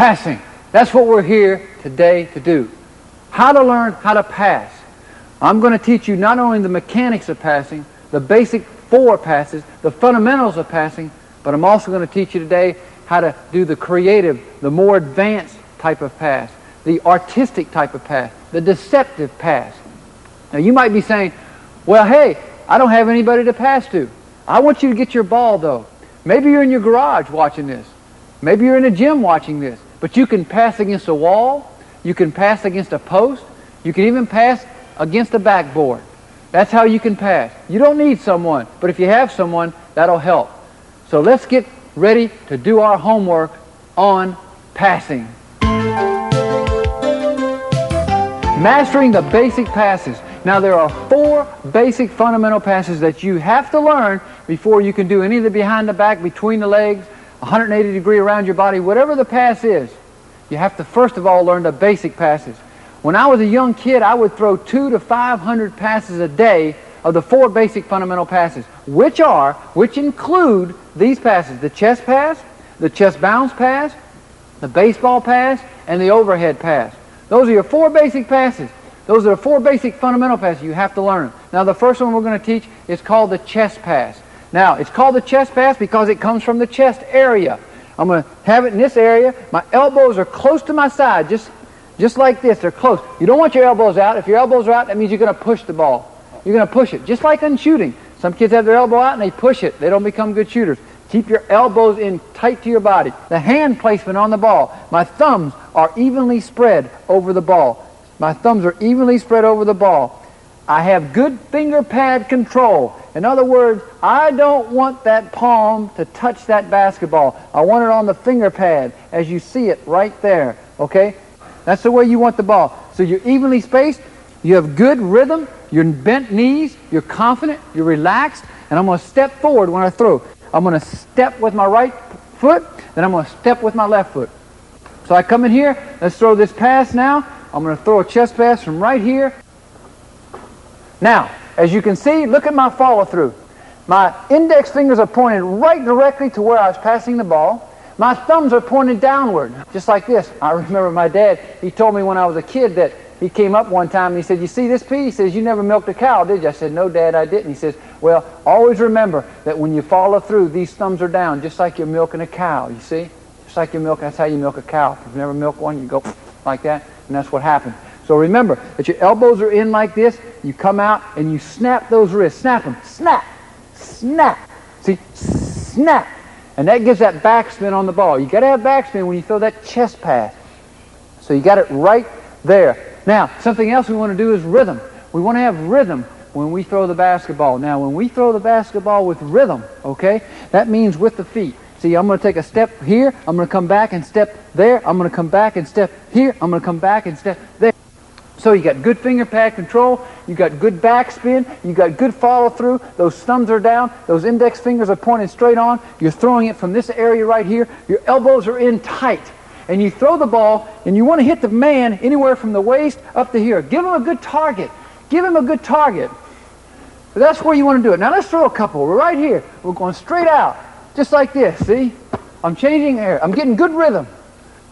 Passing. That's what we're here today to do. How to learn how to pass. I'm going to teach you not only the mechanics of passing, the basic 4 passes, the fundamentals of passing, but I'm also going to teach you today how to do the creative, the more advanced type of pass, the artistic type of pass, the deceptive pass. Now you might be saying, well, hey, I don't have anybody to pass to. I want you to get your ball, though. Maybe you're in your garage watching this. Maybe you're in a gym watching this. But you can pass against a wall. You can pass against a post. You can even pass against a backboard. That's how you can pass. You don't need someone, but if you have someone, that'll help. So let's get ready to do our homework on passing. Mastering the basic passes. Now there are 4 basic fundamental passes that you have to learn before you can do any of the behind the back, between the legs, 180 degree around your body, whatever the pass is. You have to first of all learn the basic passes. When I was a young kid, I would throw 200 to 500 passes a day of the 4 basic fundamental passes, which include these passes: the chest pass, the chest bounce pass, the baseball pass, and the overhead pass. Those are your 4 basic passes. Those are the 4 basic fundamental passes you have to learn. Now the first one we're going to teach is called the chest pass. Now it's called the chest pass because it comes from the chest area. I'm going to have it in this area. My elbows are close to my side, just like this. They're close. You don't want your elbows out. If your elbows are out, that means you're going to push the ball. You're going to push it, just like in shooting. Some kids have their elbow out and they push it. They don't become good shooters. Keep your elbows in tight to your body. The hand placement on the ball. My thumbs are evenly spread over the ball. My thumbs are evenly spread over the ball. I have good finger pad control. In other words, I don't want that palm to touch that basketball. I want it on the finger pad as you see it right there. Okay? That's the way you want the ball. So you're evenly spaced. You have good rhythm. You're bent knees. You're confident. You're relaxed. And I'm going to step forward when I throw. I'm going to step with my right foot. Then I'm going to step with my left foot. So I come in here. Let's throw this pass now. I'm going to throw a chest pass from right here. Now, as you can see, look at my follow-through. My index fingers are pointed right directly to where I was passing the ball. My thumbs are pointed downward, just like this. I remember my dad, he told me when I was a kid that he came up one time and he said, "You see this pea?" He says, "You never milked a cow, did you?" I said, "No, Dad, I didn't." He says, "Well, always remember that when you follow through, these thumbs are down, just like you're milking a cow, you see? Just like you're milking, that's how you milk a cow. If you've never milked one, you go like that, and that's what happens. So remember that your elbows are in like this. You come out and you snap those wrists. Snap them. Snap. Snap. See? Snap. And that gives that backspin on the ball. You got to have backspin when you throw that chest pass. So you got it right there. Now, something else we want to do is rhythm. We want to have rhythm when we throw the basketball. Now, when we throw the basketball with rhythm, okay, that means with the feet. See, I'm going to take a step here. I'm going to come back and step there. I'm going to come back and step here. I'm going to come back and step there. So you got good finger pad control, you got good backspin, you got good follow through, those thumbs are down, those index fingers are pointed straight on, you're throwing it from this area right here, your elbows are in tight, and you throw the ball, and you want to hit the man anywhere from the waist up to here. Give him a good target. Give him a good target. But that's where you want to do it. Now let's throw a couple. We're right here. We're going straight out, just like this, see? I'm changing air. I'm getting good rhythm.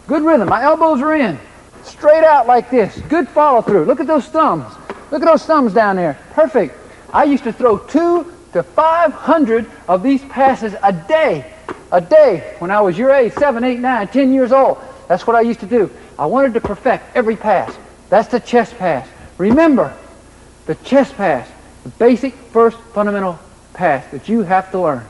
Good rhythm. My elbows are in. Straight out like this. Good follow through. Look at those thumbs. Look at those thumbs down there. Perfect. I used to throw 200 to 500 of these passes a day. A day when I was your age, 7, 8, 9, 10 years old. That's what I used to do. I wanted to perfect every pass. That's the chest pass. Remember, the chest pass, the basic first fundamental pass that you have to learn.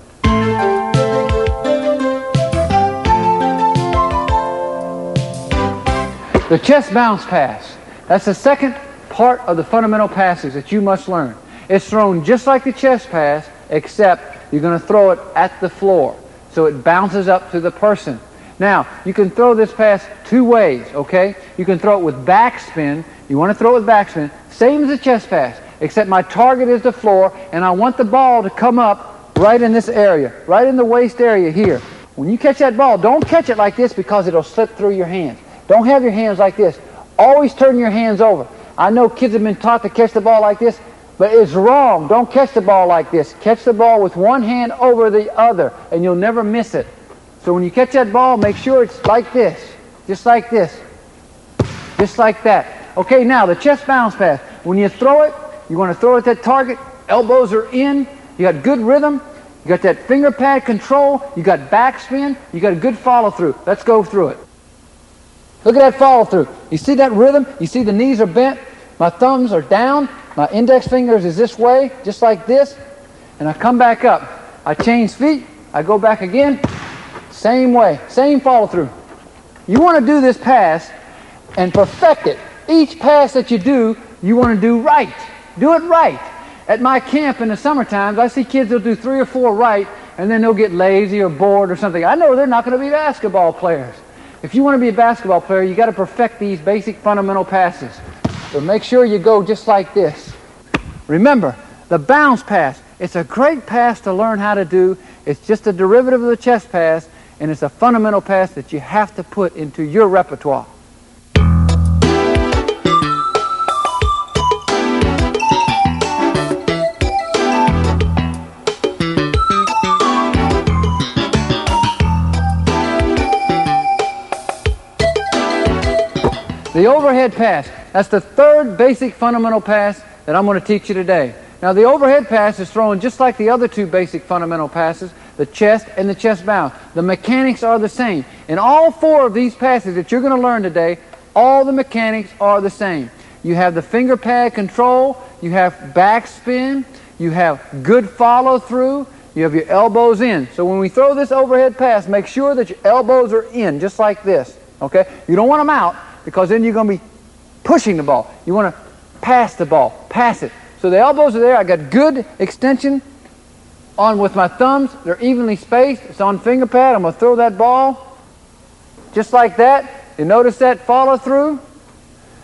The chest bounce pass. That's the second part of the fundamental passes that you must learn. It's thrown just like the chest pass, except you're going to throw it at the floor. So it bounces up to the person. Now, you can throw this pass 2 ways, okay? You can throw it with backspin. You want to throw it with backspin. Same as the chest pass, except my target is the floor, and I want the ball to come up right in this area, right in the waist area here. When you catch that ball, don't catch it like this because it'll slip through your hands. Don't have your hands like this. Always turn your hands over. I know kids have been taught to catch the ball like this, but it's wrong. Don't catch the ball like this. Catch the ball with one hand over the other, and you'll never miss it. So when you catch that ball, make sure it's like this. just like this. Just like that. Okay, now the chest bounce pass. When you throw it, you want to throw it at that target. Elbows are in. You got good rhythm. You got that finger pad control. You got backspin. You got a good follow through. Let's go through it. Look at that follow through. You see that rhythm? You see the knees are bent. My thumbs are down. My index fingers is this way, just like this. And I come back up. I change feet. I go back again. Same way. Same follow through. You want to do this pass and perfect it. Each pass that you do, you want to do right. Do it right. At my camp in the summer times, I see kids that'll do 3 or 4 right, and then they'll get lazy or bored or something. I know they're not going to be basketball players. If you want to be a basketball player, you got to perfect these basic fundamental passes. So make sure you go just like this. Remember, the bounce pass, it's a great pass to learn how to do. It's just a derivative of the chest pass, and it's a fundamental pass that you have to put into your repertoire. The overhead pass, that's the third basic fundamental pass that I'm going to teach you today. Now the overhead pass is thrown just like the other 2 basic fundamental passes, the chest and the chest bounce. The mechanics are the same. In all 4 of these passes that you're going to learn today, all the mechanics are the same. You have the finger pad control, you have backspin, you have good follow through, you have your elbows in. So when we throw this overhead pass, make sure that your elbows are in, just like this. Okay? You don't want them out, because then you're going to be pushing the ball. You want to pass the ball. Pass it. So the elbows are there. I got good extension on with my thumbs. They're evenly spaced. It's on finger pad. I'm going to throw that ball just like that. You notice that follow through?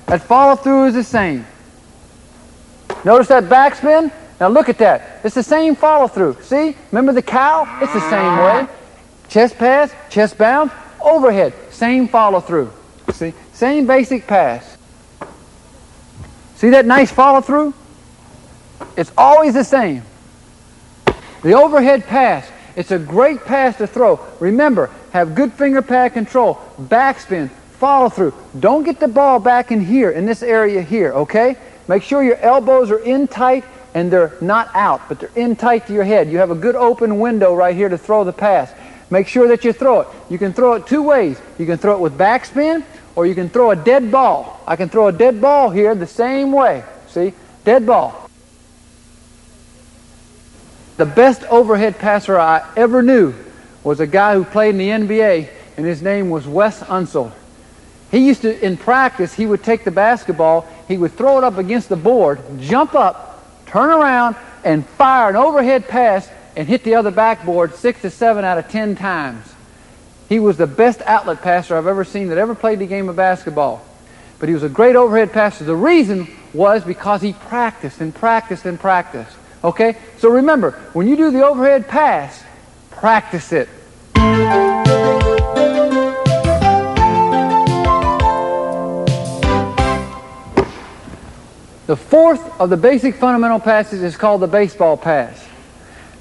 That follow through is the same. Notice that backspin? Now look at that. It's the same follow through. See? Remember the cow? It's the same way. Chest pass, chest bounce, overhead. Same follow through. See? Same basic pass. See that nice follow through? It's always the same. The overhead pass, it's a great pass to throw. Remember, have good finger pad control, backspin, follow through. Don't get the ball back in here, in this area here, okay? Make sure your elbows are in tight and they're not out, but they're in tight to your head. You have a good open window right here to throw the pass. Make sure that you throw it. You can throw it 2 ways. You can throw it with backspin, or you can throw a dead ball. I can throw a dead ball here the same way. See? Dead ball. The best overhead passer I ever knew was a guy who played in the NBA, and his name was Wes Unseld. He used to, in practice, he would take the basketball, he would throw it up against the board, jump up, turn around, and fire an overhead pass and hit the other backboard 6 to 7 out of 10 times. He was the best outlet passer I've ever seen that ever played the game of basketball. But he was a great overhead passer. The reason was because he practiced and practiced and practiced. Okay? So remember, when you do the overhead pass, practice it. The 4th of the basic fundamental passes is called the baseball pass.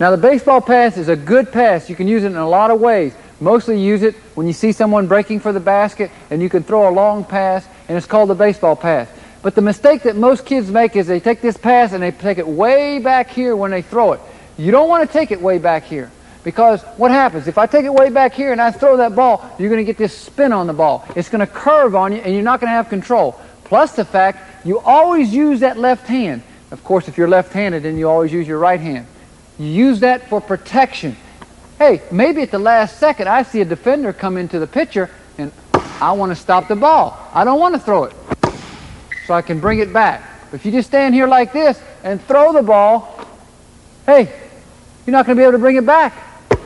Now the baseball pass is a good pass. You can use it in a lot of ways. Mostly use it when you see someone breaking for the basket and you can throw a long pass, and it's called the baseball pass. But the mistake that most kids make is they take this pass and they take it way back here when they throw it. You don't want to take it way back here, because what happens? If I take it way back here and I throw that ball, you're going to get this spin on the ball. It's going to curve on you and you're not going to have control. Plus the fact you always use that left hand. Of course, if you're left-handed, then you always use your right hand. You use that for protection. Hey, maybe at the last second I see a defender come into the pitcher and I want to stop the ball. I don't want to throw it, so I can bring it back. But if you just stand here like this and throw the ball, hey, you're not going to be able to bring it back.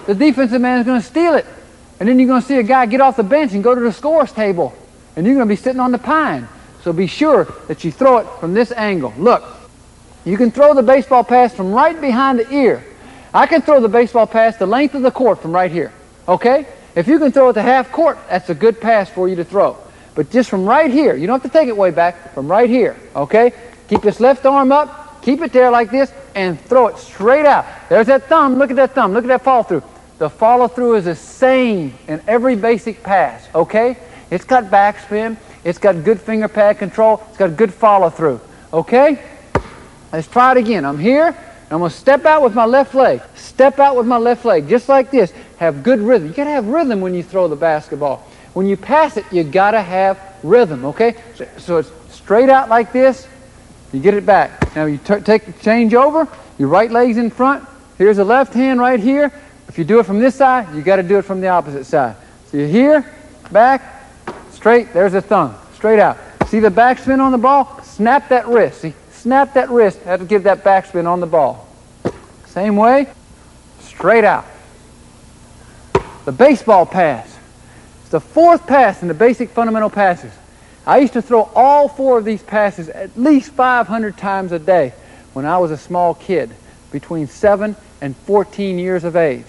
The defensive man is going to steal it. And then you're going to see a guy get off the bench and go to the scores table. And you're going to be sitting on the pine. So be sure that you throw it from this angle. Look, you can throw the baseball pass from right behind the ear. I can throw the baseball pass the length of the court from right here. Okay? If you can throw it to half court, that's a good pass for you to throw. But just from right here, you don't have to take it way back, from right here. Okay? Keep this left arm up, keep it there like this, and throw it straight out. There's that thumb. Look at that thumb. Look at that follow through. The follow through is the same in every basic pass. Okay? It's got backspin. It's got good finger pad control. It's got good follow through. Okay? Let's try it again. I'm here. I'm going to step out with my left leg. Step out with my left leg, just like this. Have good rhythm. You got to have rhythm when you throw the basketball. When you pass it, you got to have rhythm, okay? So it's straight out like this. You get it back. Now you take the change over. Your right leg's in front. Here's the left hand right here. If you do it from this side, you got to do it from the opposite side. So you're here, back, straight. There's the thumb. Straight out. See the backspin on the ball? Snap that wrist. See? Snap that wrist. Have to give that backspin on the ball. Same way. Straight out. The baseball pass. It's the fourth pass in the basic fundamental passes. I used to throw all four of these passes at least 500 times a day when I was a small kid, between 7 and 14 years of age.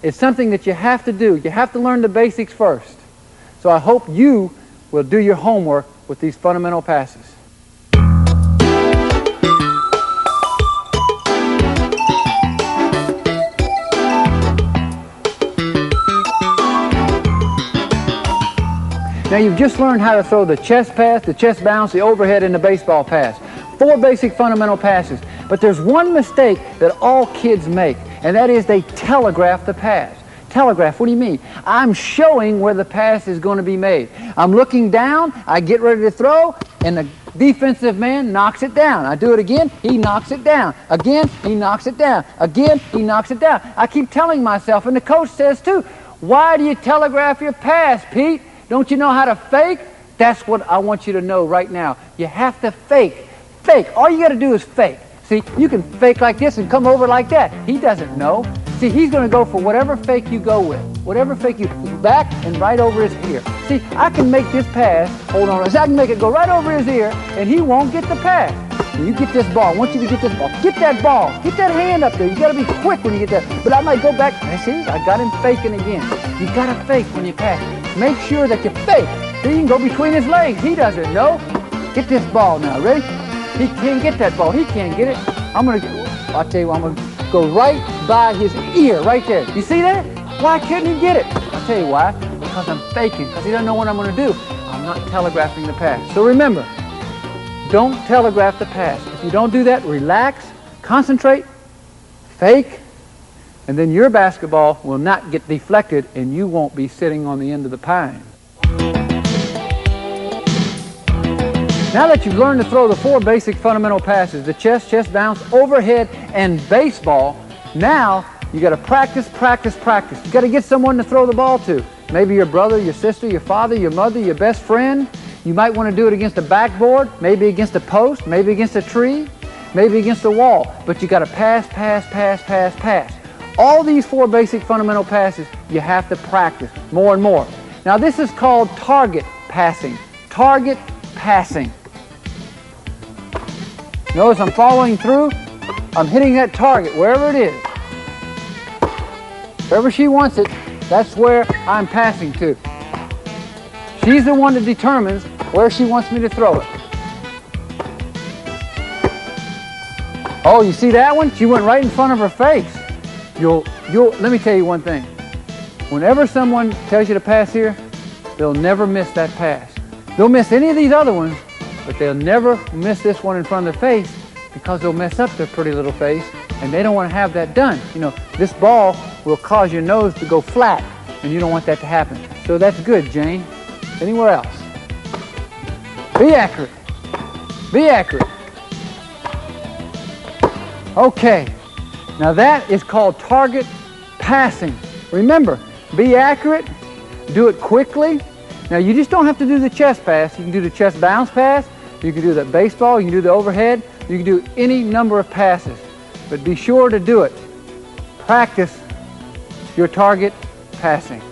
It's something that you have to do. You have to learn the basics first. So I hope you will do your homework with these fundamental passes. Now you've just learned how to throw the chest pass, the chest bounce, the overhead, and the baseball pass. 4 basic fundamental passes. But there's one mistake that all kids make, and that is they telegraph the pass. Telegraph, what do you mean? I'm showing where the pass is going to be made. I'm looking down, I get ready to throw, and the defensive man knocks it down. I do it again, he knocks it down. Again, he knocks it down. Again, he knocks it down. I keep telling myself, and the coach says too, why do you telegraph your pass, Pete? Don't you know how to fake? That's what I want you to know right now. You have to fake. Fake. All you got to do is fake. See, you can fake like this and come over like that. He doesn't know. See, he's going to go for whatever fake you go with. Whatever fake you back and right over his ear. See, I can make this pass. Hold on. I can make it go right over his ear, and he won't get the pass. You get this ball. I want you to get this ball. Get that ball. Get that hand up there. You got to be quick when you get that. But I might go back. See, I got him faking again. You got to fake when you pass. Make sure that you fake. So you can go between his legs. He doesn't know. Get this ball now. Ready? He can't get that ball. He can't get it. I'll tell you what, I'm going to go right by his ear, right there. You see that? Why couldn't he get it? I'll tell you why. Because I'm faking. Because he doesn't know what I'm going to do. I'm not telegraphing the pass. So remember, don't telegraph the pass. If you don't do that, relax, concentrate, fake, and then your basketball will not get deflected and you won't be sitting on the end of the pine. Now that you've learned to throw the 4 basic fundamental passes, the chest bounce, overhead, and baseball, now you got to practice, practice, practice. You got to get someone to throw the ball to. Maybe your brother, your sister, your father, your mother, your best friend. You might want to do it against a backboard, maybe against a post, maybe against a tree, maybe against a wall. But you got to pass, pass, pass, pass, pass. All these 4 basic fundamental passes, you have to practice more and more. Now this is called target passing. Target passing. Notice I'm following through. I'm hitting that target, wherever it is. Wherever she wants it, that's where I'm passing to. She's the one that determines where she wants me to throw it. Oh, you see that one? She went right in front of her face. Let me tell you one thing. Whenever someone tells you to pass here, they'll never miss that pass. They'll miss any of these other ones, but they'll never miss this one in front of their face because they'll mess up their pretty little face, and they don't want to have that done. You know, this ball will cause your nose to go flat, and you don't want that to happen. So that's good, Jane. Anywhere else. Be accurate. Be accurate. Okay. Now that is called target passing. Remember, be accurate, do it quickly. Now you just don't have to do the chest pass. You can do the chest bounce pass, you can do the baseball, you can do the overhead, you can do any number of passes. But be sure to do it. Practice your target passing.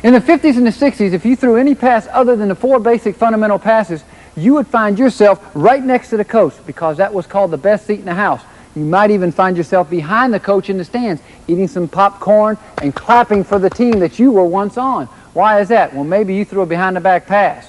In the 50s and the 60s, if you threw any pass other than the 4 basic fundamental passes, you would find yourself right next to the coach, because that was called the best seat in the house. You might even find yourself behind the coach in the stands, eating some popcorn and clapping for the team that you were once on. Why is that? Well, maybe you threw a behind-the-back pass.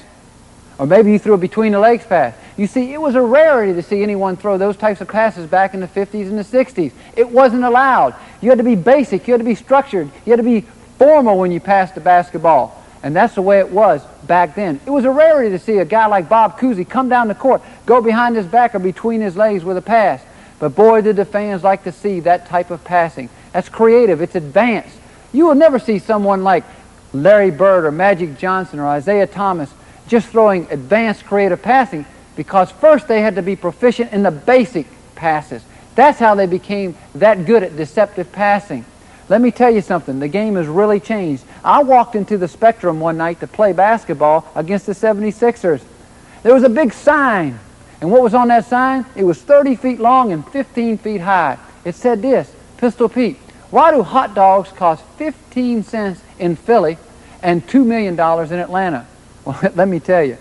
Or maybe you threw a between-the-legs pass. You see, it was a rarity to see anyone throw those types of passes back in the 50s and the 60s. It wasn't allowed. You had to be basic. You had to be structured. You had to be formal when you passed the basketball. And that's the way it was back then. It was a rarity to see a guy like Bob Cousy come down the court, go behind his back or between his legs with a pass. But boy, did the fans like to see that type of passing. That's creative. It's advanced. You will never see someone like Larry Bird or Magic Johnson or Isaiah Thomas just throwing advanced creative passing, because first they had to be proficient in the basic passes. That's how they became that good at deceptive passing. Let me tell you something. The game has really changed. I walked into the Spectrum one night to play basketball against the 76ers. There was a big sign. And what was on that sign? It was 30 feet long and 15 feet high. It said this: Pistol Pete, why do hot dogs cost 15 cents in Philly and $2 million in Atlanta? Well, let me tell you.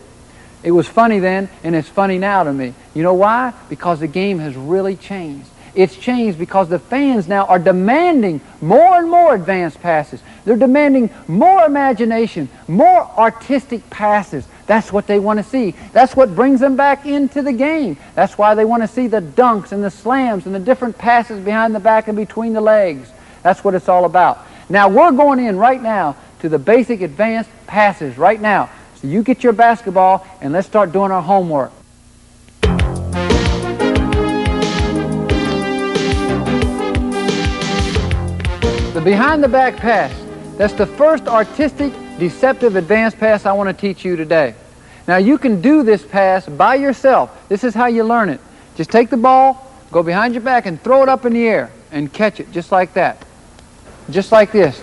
It was funny then, and it's funny now to me. You know why? Because the game has really changed. It's changed because the fans now are demanding more and more advanced passes. They're demanding more imagination, more artistic passes. That's what they want to see. That's what brings them back into the game. That's why they want to see the dunks and the slams and the different passes behind the back and between the legs. That's what it's all about. Now, we're going in right now to the basic advanced passes right now. So you get your basketball and let's start doing our homework. The behind-the-back pass. That's the first artistic, deceptive, advanced pass I want to teach you today. Now, you can do this pass by yourself. This is how you learn it. Just take the ball, go behind your back, and throw it up in the air and catch it just like that. Just like this.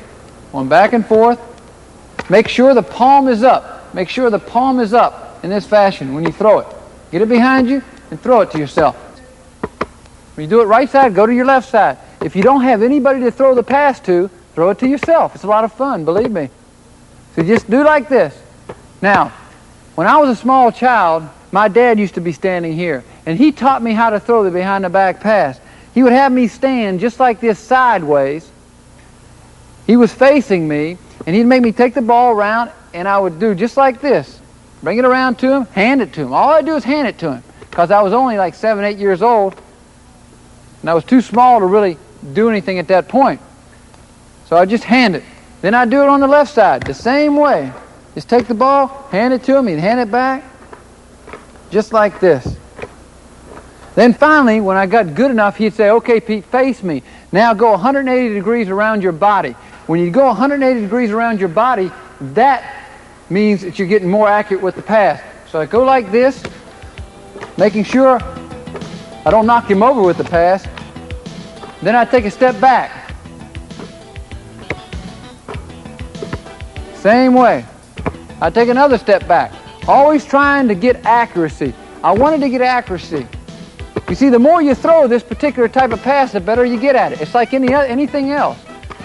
Going back and forth. Make sure the palm is up. Make sure the palm is up in this fashion when you throw it. Get it behind you and throw it to yourself. When you do it right side, go to your left side. If you don't have anybody to throw the pass to, throw it to yourself. It's a lot of fun, believe me. So just do like this. Now, when I was a small child, my dad used to be standing here, and he taught me how to throw the behind-the-back pass. He would have me stand just like this sideways. He was facing me, and he'd make me take the ball around, and I would do just like this. Bring it around to him, hand it to him. All I'd do is hand it to him, because I was only like 7, 8 years old, and I was too small to really do anything at that point. So I'd just hand it. Then I'd do it on the left side, the same way. Just take the ball, hand it to him, he'd hand it back, just like this. Then finally, when I got good enough, he'd say, okay, Pete, face me. Now go 180 degrees around your body. When you go 180 degrees around your body, that means that you're getting more accurate with the pass. So I go like this, making sure I don't knock him over with the pass. Then I take a step back. Same way. I take another step back. Always trying to get accuracy. I wanted to get accuracy. You see, the more you throw this particular type of pass, the better you get at it. It's like anything else.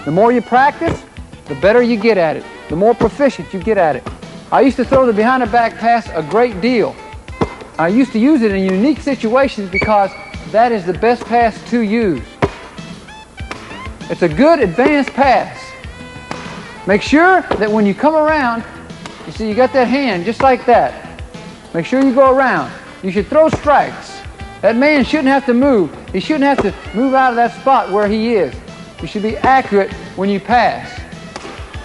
The more you practice, the better you get at it. The more proficient you get at it. I used to throw the behind-the-back pass a great deal. I used to use it in unique situations because that is the best pass to use. It's a good advanced pass. Make sure that when you come around, you see you got that hand just like that. Make sure you go around. You should throw strikes. That man shouldn't have to move. He shouldn't have to move out of that spot where he is. You should be accurate when you pass.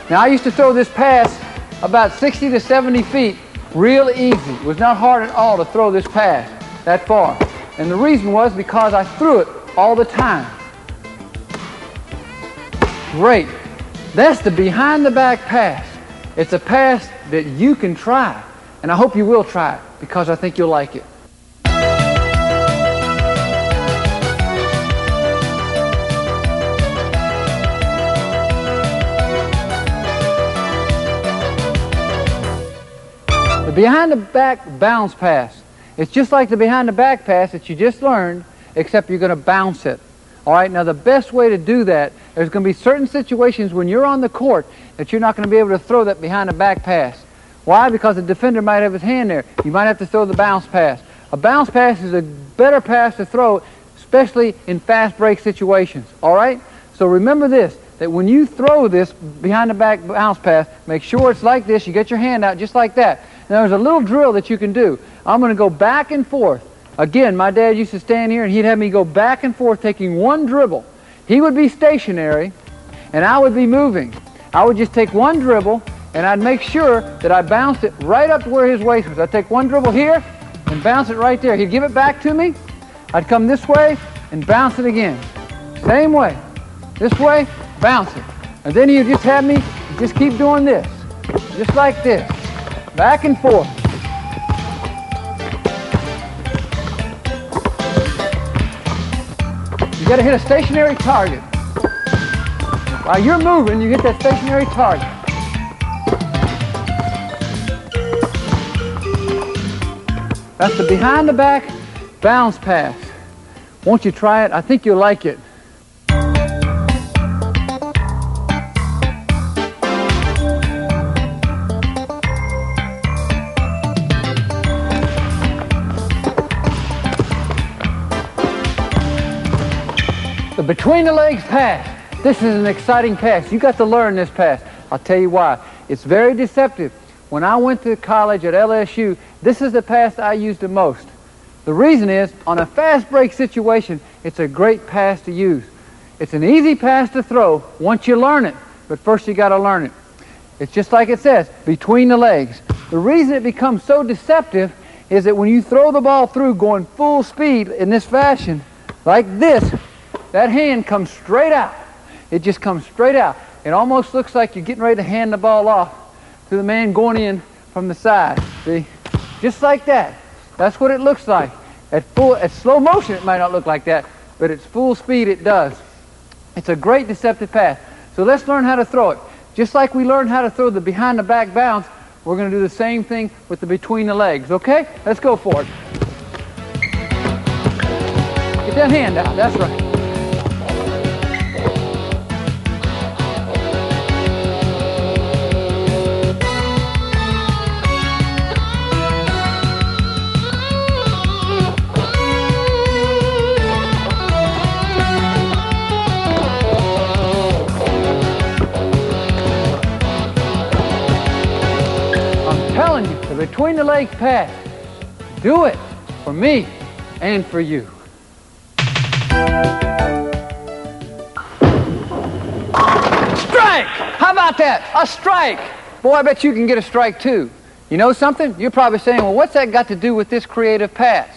Now, I used to throw this pass about 60 to 70 feet real easy. It was not hard at all to throw this pass that far. And the reason was because I threw it all the time. Great. That's the behind-the-back pass. It's a pass that you can try. And I hope you will try it because I think you'll like it. The behind-the-back bounce pass. It's just like the behind-the-back pass that you just learned, except you're going to bounce it. All right, now the best way to do that, there's going to be certain situations when you're on the court that you're not going to be able to throw that behind the back pass. Why? Because the defender might have his hand there. You might have to throw the bounce pass. A bounce pass is a better pass to throw, especially in fast break situations. All right? So remember this, that when you throw this behind the back bounce pass, make sure it's like this. You get your hand out just like that. Now there's a little drill that you can do. I'm going to go back and forth. Again, my dad used to stand here and he'd have me go back and forth taking one dribble. He would be stationary and I would be moving. I would just take one dribble and I'd make sure that I bounced it right up to where his waist was. I'd take one dribble here and bounce it right there. He'd give it back to me. I'd come this way and bounce it again. Same way. This way, bounce it. And then he'd just have me just keep doing this. Just like this. Back and forth. You got to hit a stationary target. While you're moving, you hit that stationary target. That's the behind the back bounce pass. Won't you try it? I think you'll like it. The between the legs pass. This is an exciting pass. You got to learn this pass. I'll tell you why. It's very deceptive. When I went to college at LSU, this is the pass I used the most. The reason is, on a fast break situation, it's a great pass to use. It's an easy pass to throw once you learn it, but first you got to learn it. It's just like it says, between the legs. The reason it becomes so deceptive is that when you throw the ball through going full speed in this fashion, like this, that hand comes straight out. It just comes straight out. It almost looks like you're getting ready to hand the ball off to the man going in from the side. See? Just like that. That's what it looks like. At slow motion it might not look like that, but at full speed it does. It's a great deceptive pass. So let's learn how to throw it. Just like we learned how to throw the behind the back bounce, we're going to do the same thing with the between the legs. Okay? Let's go for it. Get that hand out. That's right. Between the legs pass. Do it for me and for you. Strike! How about that? A strike! Boy, I bet you can get a strike too. You know something? You're probably saying, well, what's that got to do with this creative pass?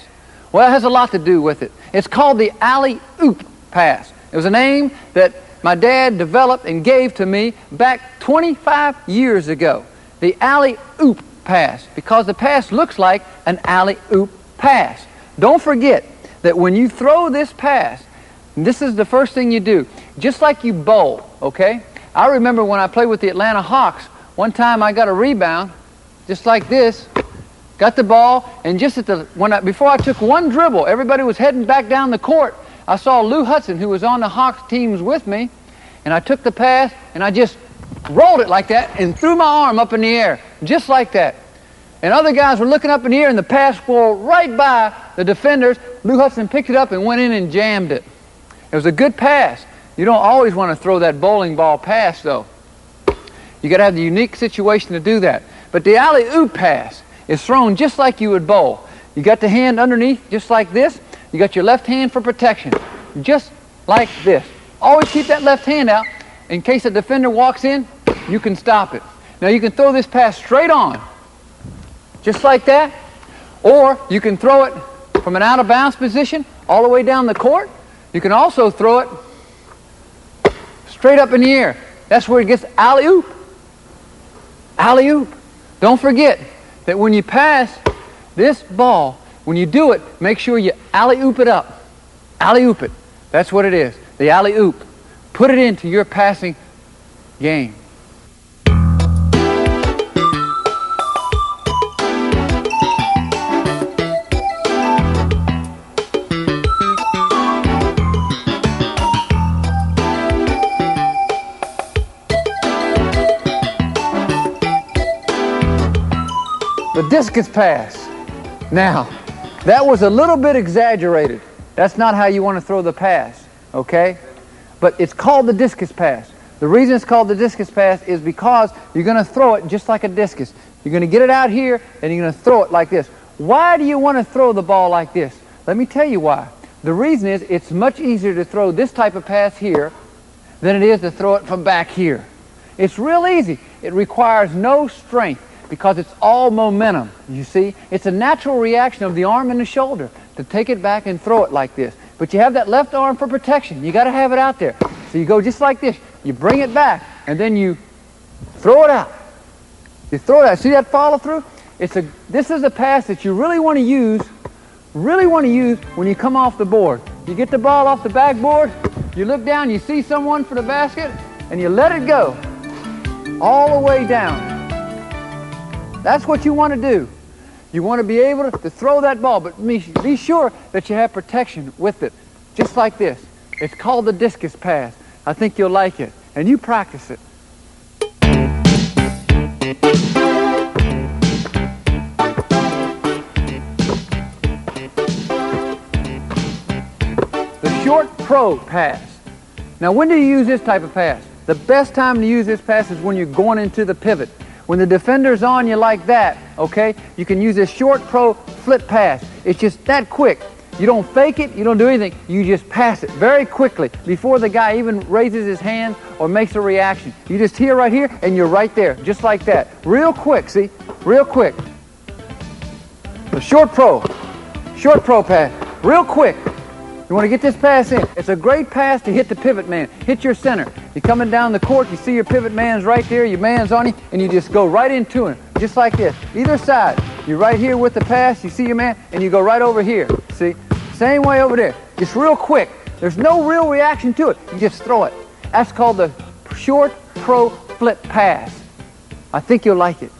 Well, it has a lot to do with it. It's called the alley-oop pass. It was a name that my dad developed and gave to me back 25 years ago. The alley-oop pass, because the pass looks like an alley-oop pass. Don't forget that when you throw this pass, this is the first thing you do. Just like you bowl, okay? I remember when I played with the Atlanta Hawks, one time I got a rebound, just like this, got the ball, and just before I took one dribble, everybody was heading back down the court. I saw Lou Hudson, who was on the Hawks teams with me, and I took the pass, and I just rolled it like that and threw my arm up in the air, just like that. And other guys were looking up in the air and the pass flew right by the defenders. Lou Hudson picked it up and went in and jammed it. It was a good pass. You don't always want to throw that bowling ball pass though. You got to have the unique situation to do that. But the alley-oop pass is thrown just like you would bowl. You got the hand underneath just like this. You got your left hand for protection, just like this. Always keep that left hand out. In case a defender walks in, you can stop it. Now you can throw this pass straight on, just like that, or you can throw it from an out of bounds position all the way down the court. You can also throw it straight up in the air. That's where it gets alley-oop. Alley-oop. Don't forget that when you pass this ball, when you do it, make sure you alley-oop it up. Alley-oop it. That's what it is, the alley-oop. Put it into your passing game. the discus pass. Now, that was a little bit exaggerated. That's not how you want to throw the pass, okay? But it's called the discus pass. The reason it's called the discus pass is because you're going to throw it just like a discus. You're going to get it out here and you're going to throw it like this. Why do you want to throw the ball like this? Let me tell you why. The reason is it's much easier to throw this type of pass here than it is to throw it from back here. It's real easy. It requires no strength because it's all momentum, you see. It's a natural reaction of the arm and the shoulder to take it back and throw it like this. But you have that left arm for protection. You got to have it out there. So you go just like this. You bring it back, and then you throw it out. You throw it out. See that follow through? This is a pass that you really want to use when you come off the board. You get the ball off the backboard, you look down, you see someone for the basket, and you let it go all the way down. That's what you want to do. You want to be able to throw that ball, but be sure that you have protection with it, just like this. It's called the discus pass. I think you'll like it, and you practice it. The short pro pass. Now, when do you use this type of pass? The best time to use this pass is when you're going into the pivot. When the defender's on you like that, okay, you can use this short pro flip pass. It's just that quick. You don't fake it, you don't do anything. You just pass it very quickly before the guy even raises his hand or makes a reaction. You just hear right here and you're right there, just like that. Real quick, see? Real quick. The short pro pass, real quick. You want to get this pass in. It's a great pass to hit the pivot man. Hit your center. You're coming down the court, you see your pivot man's right there, your man's on you, and you just go right into him, just like this. Either side. You're right here with the pass, you see your man, and you go right over here. See? Same way over there. Just real quick. There's no real reaction to it. You just throw it. That's called the short pro flip pass. I think you'll like it.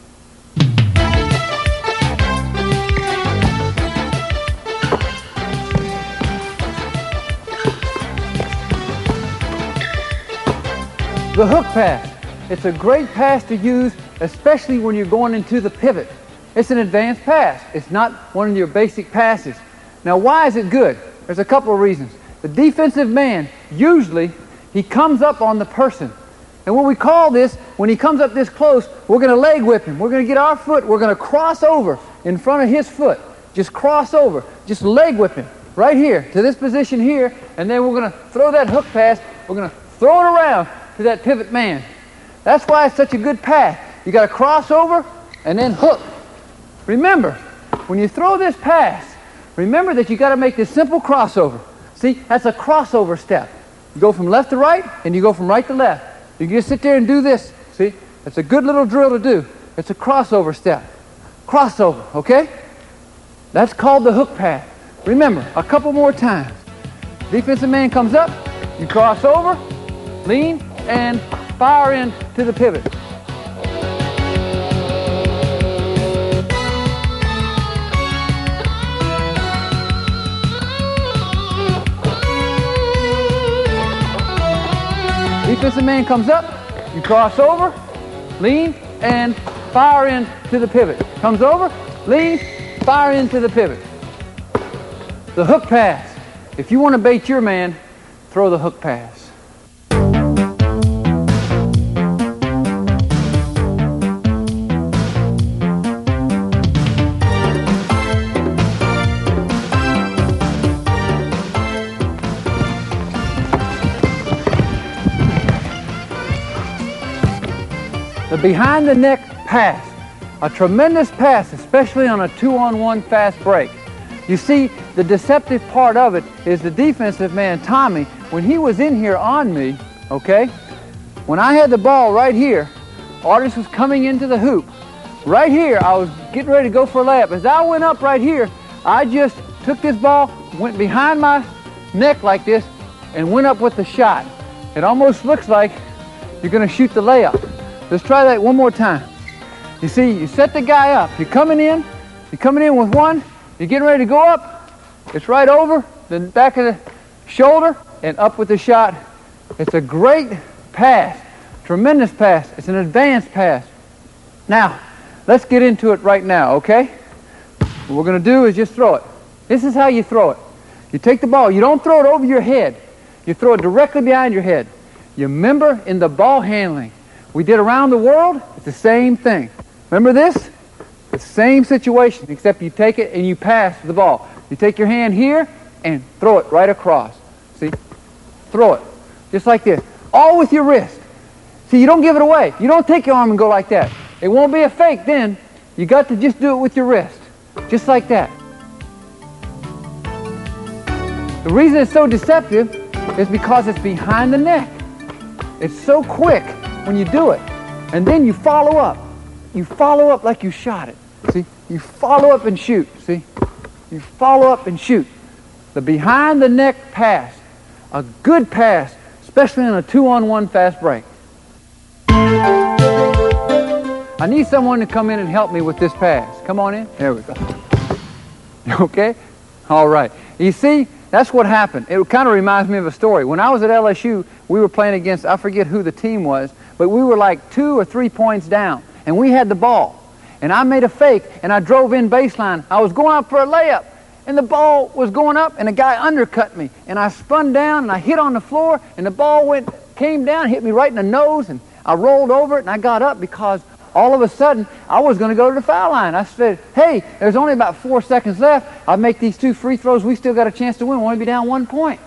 The hook pass. It's a great pass to use, especially when you're going into the pivot. It's an advanced pass. It's not one of your basic passes. Now, why is it good? There's a couple of reasons. The defensive man, usually, he comes up on the person. And what we call this, when he comes up this close, we're going to leg whip him. We're going to get our foot, we're going to cross over in front of his foot. Just cross over. Just leg whip him right here to this position here, and then we're going to throw that hook pass. We're going to throw it around to that pivot man. That's why it's such a good pass. You got to cross over and then hook. Remember, when you throw this pass, remember that you got to make this simple crossover. See, that's a crossover step. You go from left to right, and you go from right to left. You can just sit there and do this. See, that's a good little drill to do. It's a crossover step. Crossover, okay? That's called the hook pass. Remember, a couple more times. Defensive man comes up, you cross over, lean, and fire in to the pivot. Defensive man comes up, you cross over, lean, and fire in to the pivot. Comes over, lean, fire into the pivot. The hook pass. If you want to bait your man, throw the hook pass. The behind the neck pass, a tremendous pass, especially on a 2-on-1 fast break. You see, the deceptive part of it is the defensive man, Tommy, when he was in here on me, okay, when I had the ball right here, Artis was coming into the hoop. Right here, I was getting ready to go for a layup. As I went up right here, I just took this ball, went behind my neck like this, and went up with the shot. It almost looks like you're going to shoot the layup. Let's try that one more time. You see, you set the guy up. You're coming in with one. You're getting ready to go up. It's right over the back of the shoulder and up with the shot. It's a great pass, tremendous pass. It's an advanced pass. Now, let's get into it right now, okay? What we're going to do is just throw it. This is how you throw it. You take the ball. You don't throw it over your head. You throw it directly behind your head. You remember in the ball handling we did around the world, it's the same thing. Remember this? It's the same situation, except you take it and you pass the ball. You take your hand here and throw it right across. See? Throw it. Just like this. All with your wrist. See, you don't give it away. You don't take your arm and go like that. It won't be a fake then. You got to just do it with your wrist. Just like that. The reason it's so deceptive is because it's behind the neck. It's so quick when you do it. And then you follow up. You follow up like you shot it. See? You follow up and shoot. See? You follow up and shoot. The behind the neck pass. A good pass, especially in a 2-on-1 fast break. I need someone to come in and help me with this pass. Come on in. There we go. Okay? All right. You see, that's what happened. It kind of reminds me of a story. When I was at LSU, we were playing against, I forget who the team was, but we were like 2 or 3 points down, and we had the ball. And I made a fake, and I drove in baseline. I was going up for a layup, and the ball was going up, and a guy undercut me. And I spun down, and I hit on the floor, and the ball came down, hit me right in the nose, and I rolled over it, and I got up because all of a sudden, I was going to go to the foul line. I said, hey, there's only about 4 seconds left. I'll make these 2 free throws. We still got a chance to win. We'll only be down 1 point.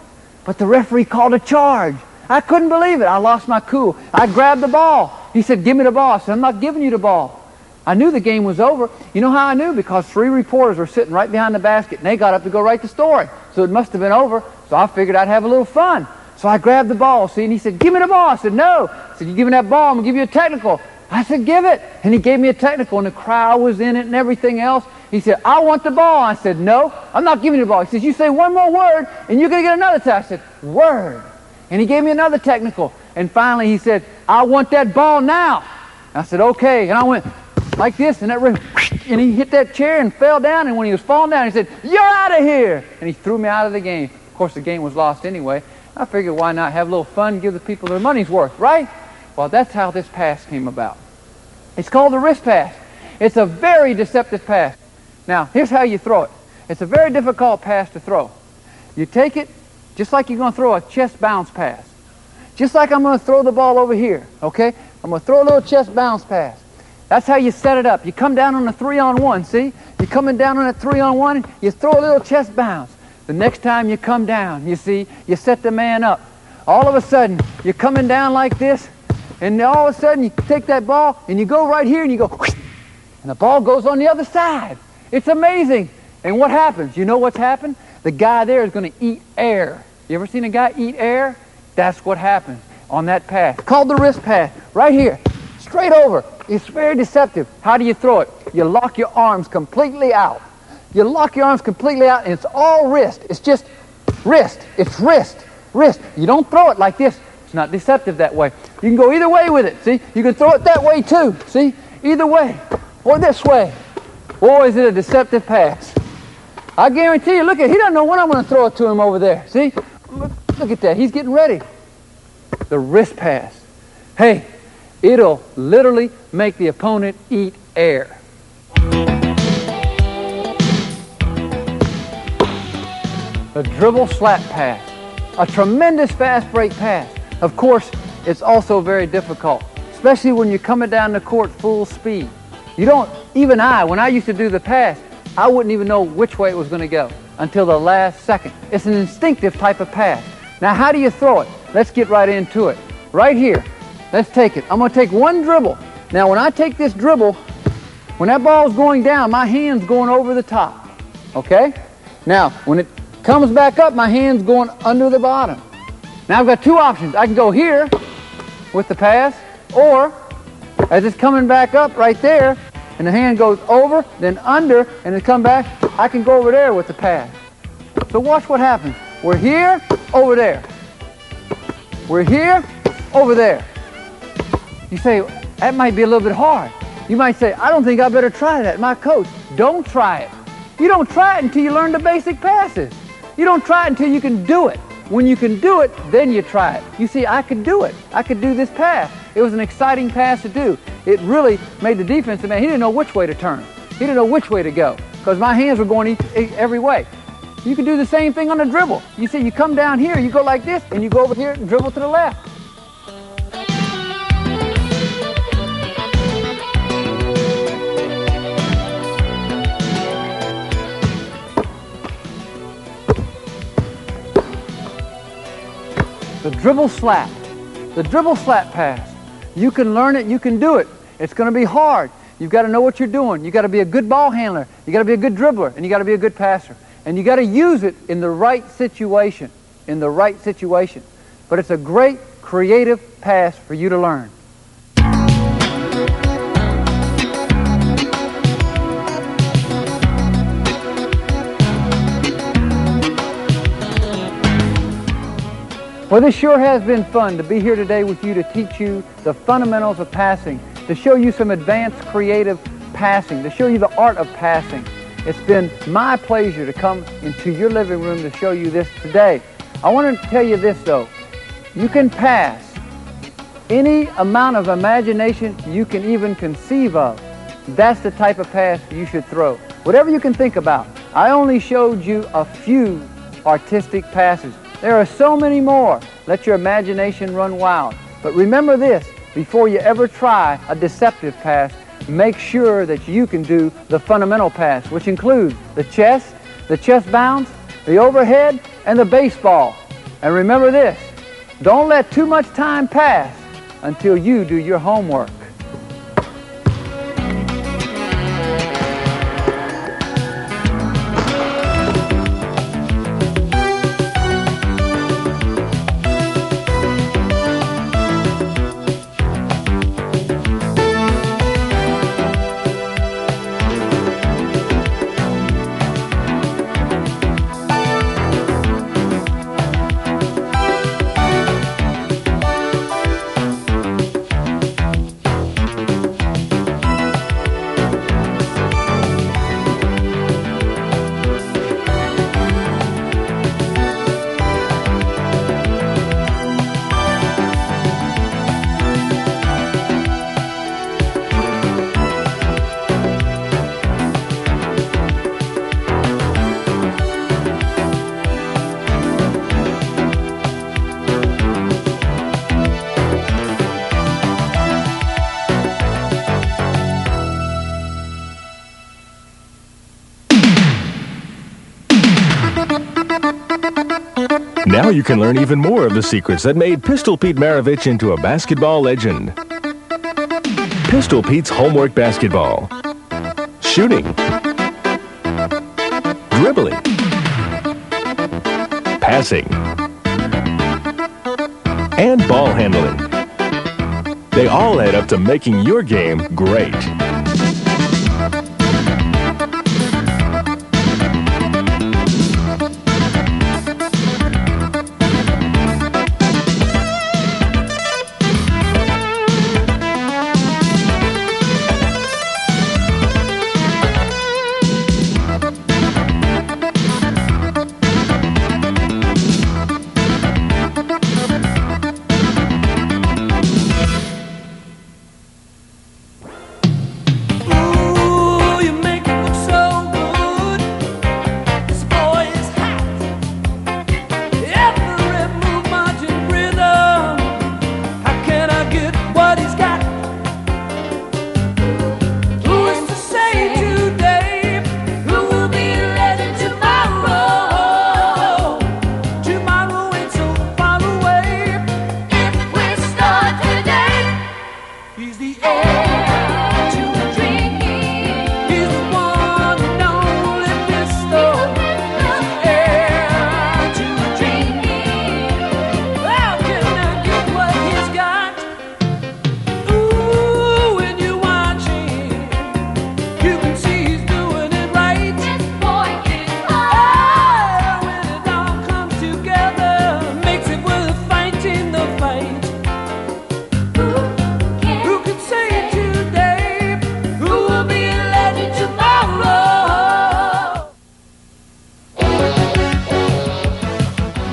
But the referee called a charge. I couldn't believe it. I lost my cool. I grabbed the ball. He said, give me the ball. I said, I'm not giving you the ball. I knew the game was over. You know how I knew? Because 3 reporters were sitting right behind the basket, and they got up to go write the story. So it must have been over. So I figured I'd have a little fun. So I grabbed the ball, see, and he said, give me the ball. I said, no. He said, you give me that ball, I'm going to give you a technical. I said, give it. And he gave me a technical, and the crowd was in it and everything else. He said, I want the ball. I said, no, I'm not giving you the ball. He says, you say one more word, and you're going to get another test. I said, word. And he gave me another technical. And finally he said, I want that ball now. I said, okay. And I went like this, and that ring, and he hit that chair and fell down. And when he was falling down, he said, you're out of here. And he threw me out of the game. Of course, the game was lost anyway. I figured, why not have a little fun and give the people their money's worth, right? Well, that's how this pass came about. It's called the wrist pass. It's a very deceptive pass. Now, here's how you throw it. It's a very difficult pass to throw. You take it just like you're going to throw a chest bounce pass. Just like I'm going to throw the ball over here, okay? I'm going to throw a little chest bounce pass. That's how you set it up. You come down on a 3-on-1, see? You're coming down on a 3-on-1, you throw a little chest bounce. The next time you come down, you see, you set the man up. All of a sudden, you're coming down like this, and all of a sudden you take that ball and you go right here and you go, whoosh, and the ball goes on the other side. It's amazing. And what happens? You know what's happened? The guy there is going to eat air. You ever seen a guy eat air? That's what happens on that pass. Called the wrist pass. Right here. Straight over. It's very deceptive. How do you throw it? You lock your arms completely out. You lock your arms completely out, and it's all wrist. It's just wrist. It's wrist. Wrist. You don't throw it like this. It's not deceptive that way. You can go either way with it, see? You can throw it that way too, see? Either way. Or this way. Boy, is it a deceptive pass. I guarantee you, look at, he doesn't know when I'm going to throw it to him over there. See? Look at that. He's getting ready. The wrist pass. Hey, it'll literally make the opponent eat air. The dribble slap pass. A tremendous fast break pass. Of course, it's also very difficult, especially when you're coming down the court full speed. You don't, even when I used to do the pass, I wouldn't even know which way it was going to go until the last second. It's an instinctive type of pass. Now, how do you throw it? Let's get right into it. Right here. Let's take it. I'm going to take one dribble. Now, when I take this dribble, when that ball's going down, my hand's going over the top. Okay? Now, when it comes back up, my hand's going under the bottom. Now, I've got 2 options. I can go here with the pass, or as it's coming back up right there, and the hand goes over, then under, and it come back, I can go over there with the pass. So watch what happens. We're here, over there. We're here, over there. You say, that might be a little bit hard. You might say, I don't think I better try that. My coach, don't try it. You don't try it until you learn the basic passes. You don't try it until you can do it. When you can do it, then you try it. You see, I could do it. I could do this pass. It was an exciting pass to do. it really made the defensive man, he didn't know which way to turn. He didn't know which way to go because my hands were going every way. You can do the same thing on the dribble. You see, you come down here, you go like this, and you go over here and dribble to the left. The dribble slap. The dribble slap pass. You can learn it, you can do it. It's going to be hard. You've got to know what you're doing. You've got to be a good ball handler. You've got to be a good dribbler, and you've got to be a good passer. And you've got to use it in the right situation. In the right situation. But it's a great creative pass for you to learn. Well, this sure has been fun to be here today with you to teach you the fundamentals of passing, to show you some advanced creative passing, to show you the art of passing. It's been my pleasure to come into your living room to show you this today. I want to tell you this though, you can pass any amount of imagination you can even conceive of. That's the type of pass you should throw. Whatever you can think about. I only showed you a few artistic passes. There are so many more. Let your imagination run wild. But remember this, before you ever try a deceptive pass, make sure that you can do the fundamental pass, which includes the chest bounce, the overhead, and the baseball. And remember this, don't let too much time pass until you do your homework. Now you can learn even more of the secrets that made Pistol Pete Maravich into a basketball legend. Pistol Pete's Homework Basketball. Shooting. Dribbling. Passing. And ball handling. They all add up to making your game great.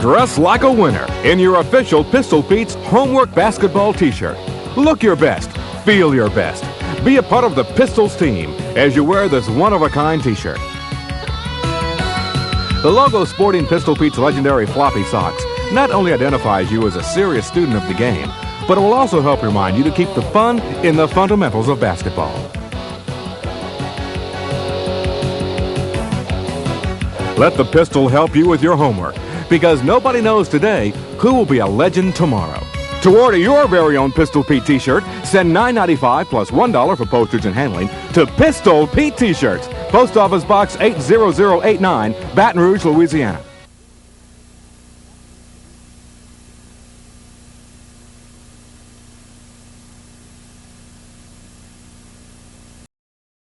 Dress like a winner in your official Pistol Pete's Homework Basketball t-shirt. Look your best, Feel your best. Be a part of the Pistols team as you wear this one-of-a-kind t-shirt. The logo sporting Pistol Pete's legendary floppy socks not only identifies you as a serious student of the game, but it will also help remind you to keep the fun in the fundamentals of basketball. Let the Pistol help you with your homework, because nobody knows today who will be a legend tomorrow. To order your very own Pistol Pete t-shirt, send $9.95 plus $1 for postage and handling to Pistol Pete T-shirts, Post Office Box 80089, Baton Rouge, Louisiana.